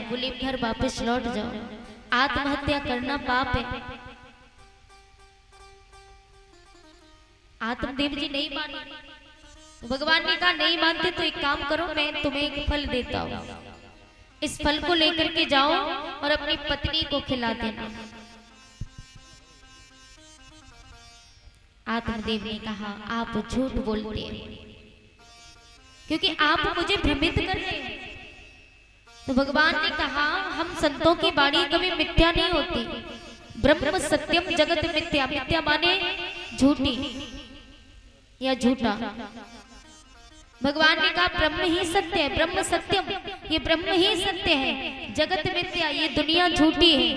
बोले घर वापस लौट जाओ, आत्महत्या करना पाप है। आत्मदेव जी नहीं माने, तो भगवान ने कहा नहीं मानते तो एक काम करो, मैं तुम्हें एक फल देता हूं, इस फल को लेकर के जाओ और अपनी पत्नी को खिला देना। आत्मदेव ने कहा आप झूठ बोलते हैं, क्योंकि आप मुझे भ्रमित कर रहे हैं। तो भगवान ने कहा हम संतों की वाणी कभी मिथ्या नहीं होती, ब्रह्म सत्यम जगत मिथ्या। मिथ्या माने झूठी या झूठा। भगवान ने कहा ब्रह्म ही सत्य है, ब्रह्म सत्यम, ये ब्रह्म ही सत्य है, जगत मिथ्या, ये दुनिया झूठी है।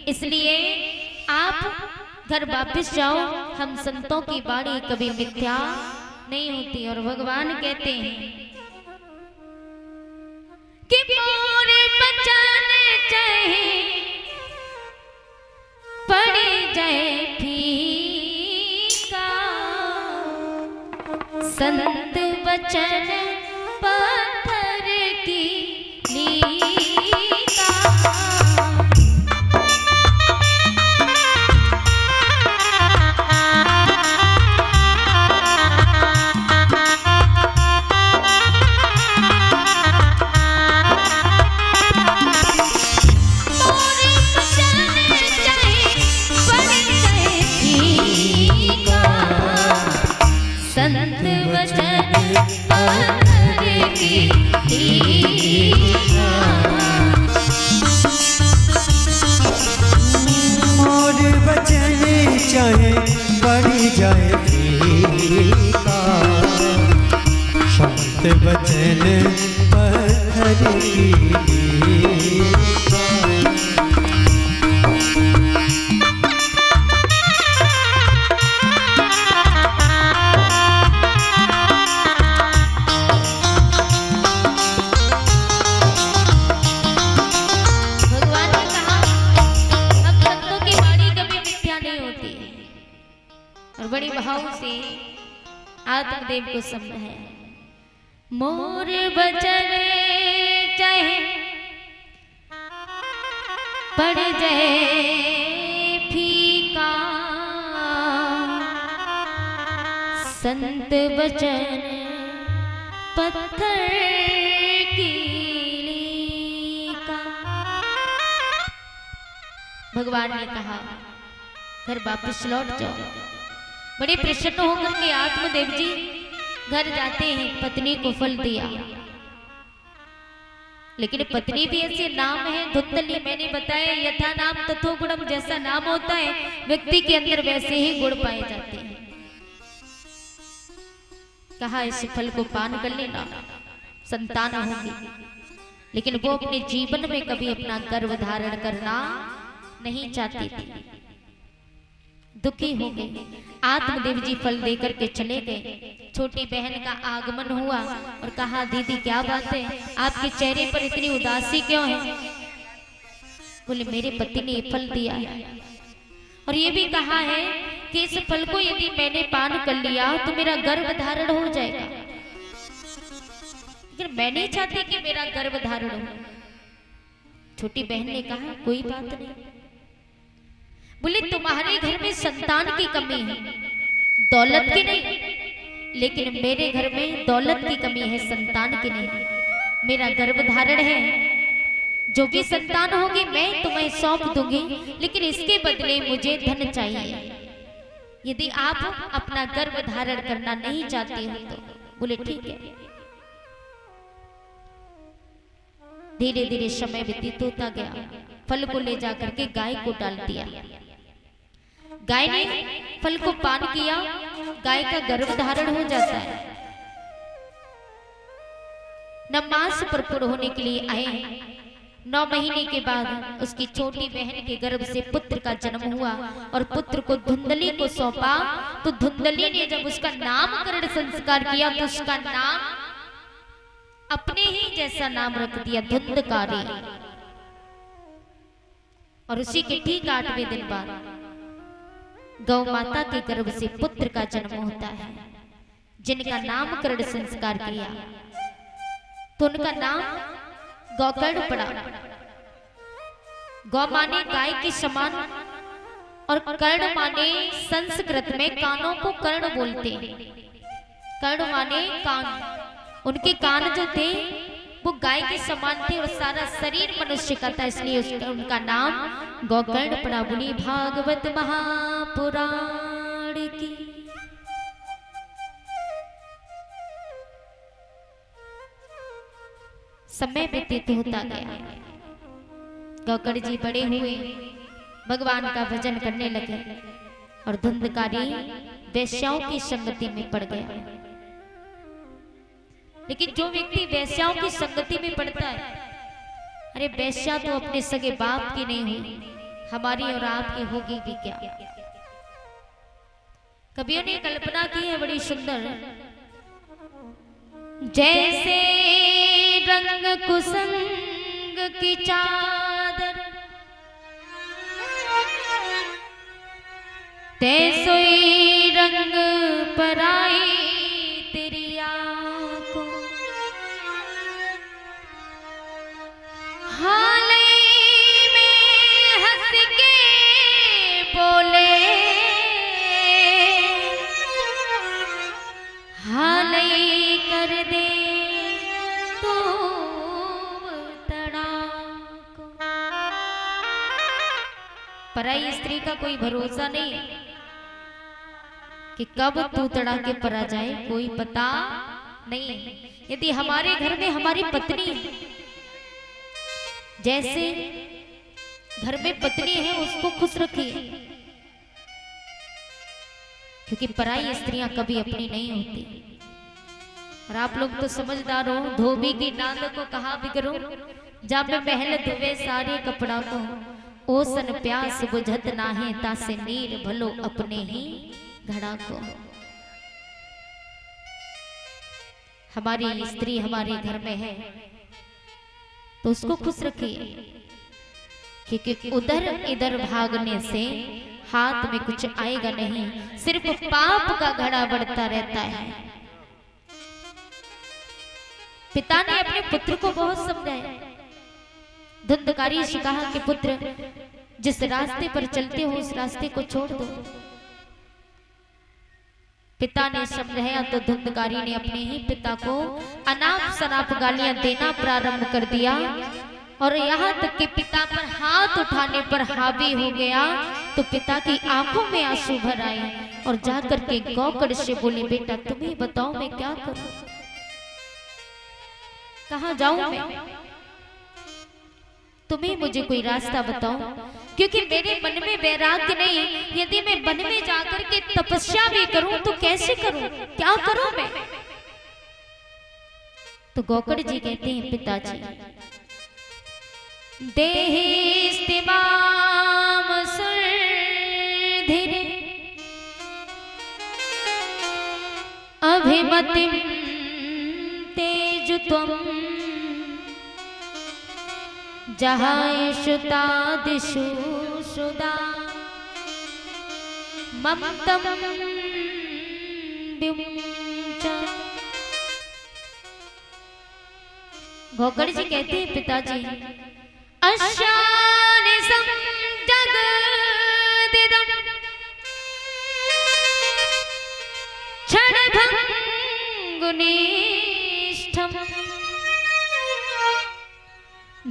इसलिए आप घर वापस जाओ, हम संतों की वाणी कभी मिथ्या नहीं होती। और भगवान कहते हैं कि मोरे बचाने चाहे पड़ जाए फीका, संत वचन पत्थर की लीका। चाहे पड़ी जाए फीका, संत वचन पत्थर की लीका। बड़ी भाव से आत्मदेव को समझाया, मोर बचन चाहे पड़ जाए फीका, संत वचन पत्थर की लीका। भगवान ने कहा घर वापस लौट जाओ। बड़े प्रसन्न होकर के आत्मदेव जी घर जाते हैं, पत्नी को फल दिया, लेकिन पत्नी भी ऐसे नाम है धुंधली। मैंने बताया यथा नाम तथो गुणम, जैसा नाम होता है व्यक्ति के अंदर वैसे ही गुण पाए जाते हैं। कहा इस फल को पान कर लेना, संतान होगी, लेकिन वो अपने जीवन में कभी अपना गर्भ धारण करना नहीं चाहती थी, दुखी हो गए। आत्मदेव जी फल देकर के चले गए। छोटी बहन का आगमन हुआ और कहा दीदी क्या बात है, आपके चेहरे पर इतनी उदासी क्यों है? बोले मेरे पति ने ये फल दिया है और ये भी कहा है कि इस फल को यदि मैंने पान कर लिया तो मेरा गर्भ धारण हो जाएगा, लेकिन मैं नहीं चाहती कि मेरा गर्भ धारण हो। छोटी बहन ने कहा कोई बात नहीं। बोले तुम्हारे घर में संतान की कमी है, दौलत की नहीं, लेकिन मेरे घर में दौलत की कमी है, संतान की नहीं। मेरा गर्भ धारण है, जो भी संतान होगी मैं तुम्हें सौंप दूंगी, लेकिन इसके बदले मुझे धन चाहिए। यदि आप अपना गर्भ धारण करना नहीं चाहती हो तो। बोले ठीक है। धीरे धीरे समय व्यतीत होता गया। फल को ले जाकर के गाय को डाल दिया। गाय ने फल को पान किया, गाय का गर्भ धारण हो जाता है। नमास पर होने के लिए आए। 9 महीने के बाद उसकी छोटी बहन के गर्भ से पुत्र का जन्म हुआ और पुत्र को धुंधली को सौंपा। तो धुंधली ने जब उसका नामकरण संस्कार किया तो उसका नाम अपने ही जैसा नाम रख दिया, धुंधकारी। और उसी के ठीक 8वें दिन बाद गौ माता के गर्भ से पुत्र का जन्म होता है, जिनका नामकरण संस्कार किया तो उनका नाम गौकर्ण पड़ा। गौ माने गाय के समान और कर्ण माने संस्कृत में कानों को कर्ण बोलते हैं। कर्ण माने कान, उनके कान जो थे वो गाय के समान थे और सारा शरीर मनुष्य का था, इसलिए उनका नाम गोकर्ण पड़ा। बोली भागवत महापुराण की। समय व्यतीत होता गया, गोकर्ण जी बड़े हुए, भगवान का भजन करने लगे और धुंधकारी वेश्याओं की संगति में पड़ गया। लेकिन जो व्यक्ति वेश्याओं की संगति में पड़ता है, अरे वेश्या तो अपने सगे बाप की नहीं हुई, हमारी और आपकी होगी भी क्या। कवियों ने कल्पना की है बड़ी सुंदर, जैसे रंग कुसंग की चादर तैसोई रंग पराई तेरी आंखों, हाल में हंस के बोले, हाल कर दे तो तड़ाको। पराई स्त्री का कोई भरोसा नहीं है कि कब तू तड़ा के परा जाए, कोई पता नहीं। यदि हमारे घर में हमारी पत्नी है, जैसे घर में पत्नी है उसको खुश रखिए, क्योंकि पराई स्त्रियां कभी अपनी नहीं होती। और आप लोग तो समझदार हो, धोबी की नांद को कहा बिगड़ो, जब महल धुवे सारे कपड़ा को, ओसन प्यास बुझत नाहे तासे नीर भलो अपने ही घड़ा को। हमारी स्त्री हमारे घर में है तो उसको खुश रखिए, क्योंकि उधर इधर भागने से हाथ में कुछ आएगा नहीं, सिर्फ पाप का घड़ा बढ़ता रहता है। पिता ने अपने पुत्र को बहुत समझाया। धुंधकारी से कहा कि पुत्र, जिस रास्ते पर चलते हो उस रास्ते को छोड़ दो। पिता ने समझाया तो धुंधकारी ने अपने ही पिता को अनाप शनाप गालियां देना प्रारंभ कर दिया, और यहाँ तक कि पिता पर हाथ उठाने पर हावी हो गया। तो पिता की आंखों में आंसू भर आए और जाकर के गोकर्ण से बोले, बेटा तुम्हें बताओ मैं क्या करूं, कहां जाऊं मैं, तुम्हें मुझे कोई रास्ता बताओ, क्योंकि मेरे मन में वैराग्य नहीं। यदि मैं वन में जाकर के तपस्या भी करूं तो कैसे करूं, क्या करूं मैं। तो गोकर्ण जी कहते हैं, पिताजी देहिस्तिमाम सुरधिरे अभिमतिम तेजुत्वम जहायशुता दिशु सुदा ममतम विमुचा। गोकर्ण जी कहते हैं, पिताजी अशानिसं जगदिदं क्षणभंगुनिष्ठं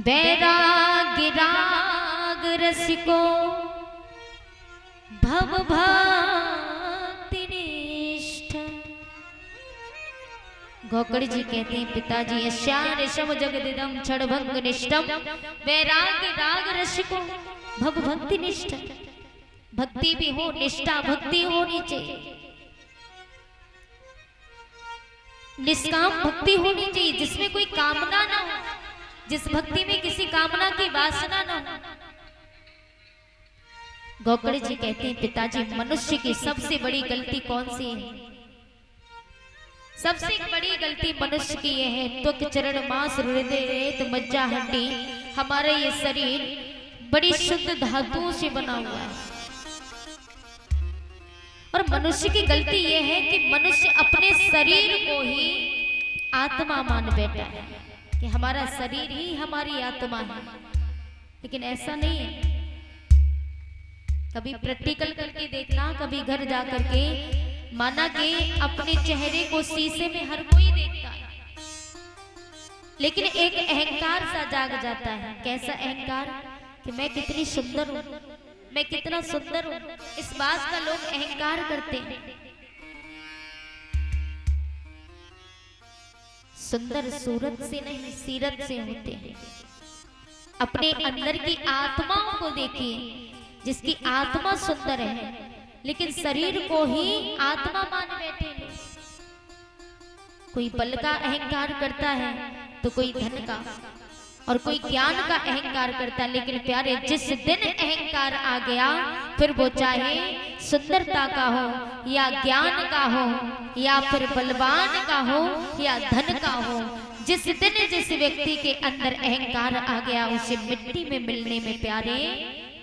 वैराग्य राग रसिको भव भक्तिनिष्ठ। गोकर्ण जी कहते हैं, पिताजी अश्यानिशम जगदिदं क्षणभंग निष्ठम वैराग्य राग रसिको भव भक्तिनिष्ठ। भक्ति भी हो, निष्ठा भक्ति होनी चाहिए, निष्काम भक्ति होनी चाहिए, जिसमें कोई कामना ना हो, जिस भक्ति में किसी कामना की वासना ना हो। गोकर्ण जी कहते हैं, पिताजी मनुष्य की सबसे बड़ी गलती कौन सी है? सबसे बड़ी गलती मनुष्य की यह है, त्वक चरण मांस हृदय रेत मज्जा हड्डी, हमारा ये शरीर बड़ी शुद्ध धातुओं से बना हुआ है। और मनुष्य की गलती यह है कि मनुष्य अपने शरीर को ही आत्मा मान बैठा है, कि हमारा शरीर ही हमारी आत्मा है। लेकिन ऐसा नहीं है। कभी प्रैक्टिकल करके देखना, कभी घर जा करके, माना कि अपने चेहरे को शीशे में हर कोई देखता है, लेकिन एक अहंकार सा जाग जाता है। कैसा अहंकार? कि मैं कितनी सुंदर हूं, मैं कितना सुंदर हूं। इस बात का लोग अहंकार करते हैं। सुंदर सूरत से नहीं, सीरत से होते हैं। अपने अंदर की आत्माओं को देखिए, जिसकी आत्मा सुंदर है लेकिन शरीर को ही आत्मा मान बैठे हैं। कोई बल का अहंकार करता है तो कोई धन का, और कोई ज्ञान का अहंकार करता है। लेकिन प्यारे, जिस दिन अहंकार आ गया, फिर वो चाहे सुंदरता का हो या ज्ञान का हो या फिर बलवान का हो या धन का हो, जिस दिन जिस व्यक्ति के अंदर अहंकार आ गया, उसे मिट्टी में मिलने में प्यारे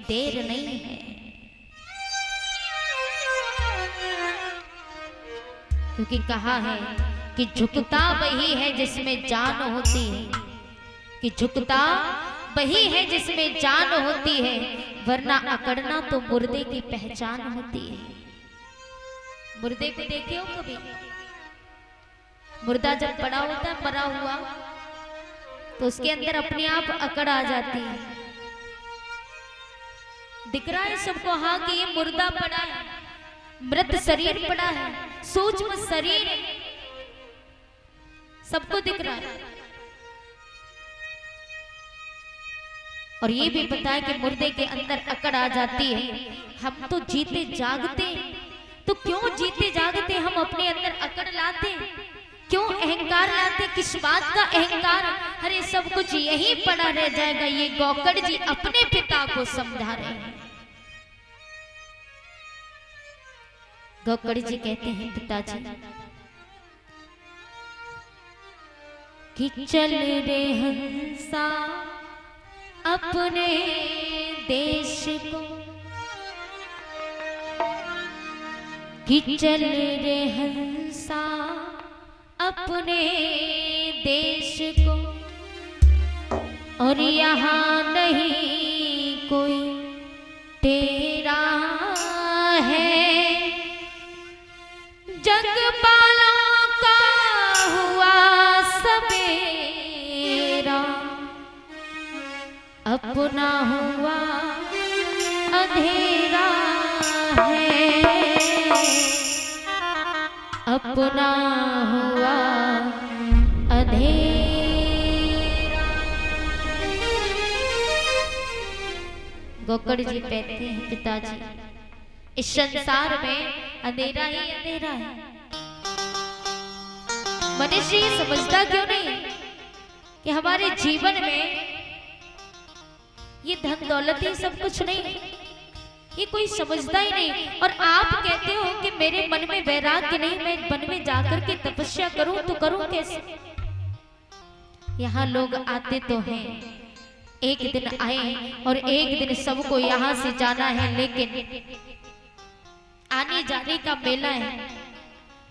देर नहीं है। क्योंकि कहा है कि झुकता वही है जिसमें जान होती है, कि झुकता वही है जिसमें जान होती है, वरना अकड़ना तो मुर्दे की पहचान होती है। मुर्दे को देखे हो कभी? मुर्दा जब बड़ा होता है, मरा हुआ, तो उसके अंदर अपने आप अकड़ आ जाती है। दिख रहा है सबको, हाँ, कि ये मुर्दा पड़ा है, मृत शरीर पड़ा है, सूक्ष्म शरीर सबको दिख रहा है। और ये भी पता है कि मुर्दे के अंदर अकड़ आ जाती है। हम तो जीते जागते, तो क्यों जीते जागते हम अपने अंदर अकड़ लाते, क्यों अहंकार लाते? किस बात का अहंकार? अरे सब कुछ यही पड़ा रह जाएगा। ये गौकड़ जी अपने पिता को समझा रहे हैं। गौकड़ जी कहते हैं, पिताजी कि चल रे हंसा अपने देश को, कि चल रे हंसा अपने देश को, और यहाँ नहीं कोई तेरा है, जगपालों का हुआ सवेरा, अपना हुआ अंधेरा है, अपना हुआ अंधेरा। गौकड़ जी कहते हैं, पिताजी इस संसार में अंधेरा ही अंधेरा है। मनुष्य ये समझता क्यों नहीं कि हमारे जीवन में ये धन दौलत ही सब कुछ नहीं, ये कोई समझता ही नहीं। और आप कहते हो कि मेरे मन में वैराग्य नहीं, मैं वन में जाकर के तपस्या करूं, तो करूं कैसे? यहाँ लोग आते तो हैं, एक दिन आए और एक दिन सबको यहाँ से जाना है, लेकिन आने जाने का मेला है।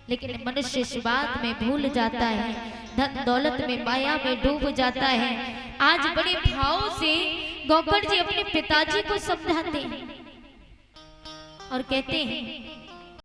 लेकिन मनुष्य इस बात में भूल जाता है, धन दौलत में, माया में डूब जाता है। आज बड़े भाव से गौकड़ जी अपने पिताजी को समझाते हैं और कहते हैं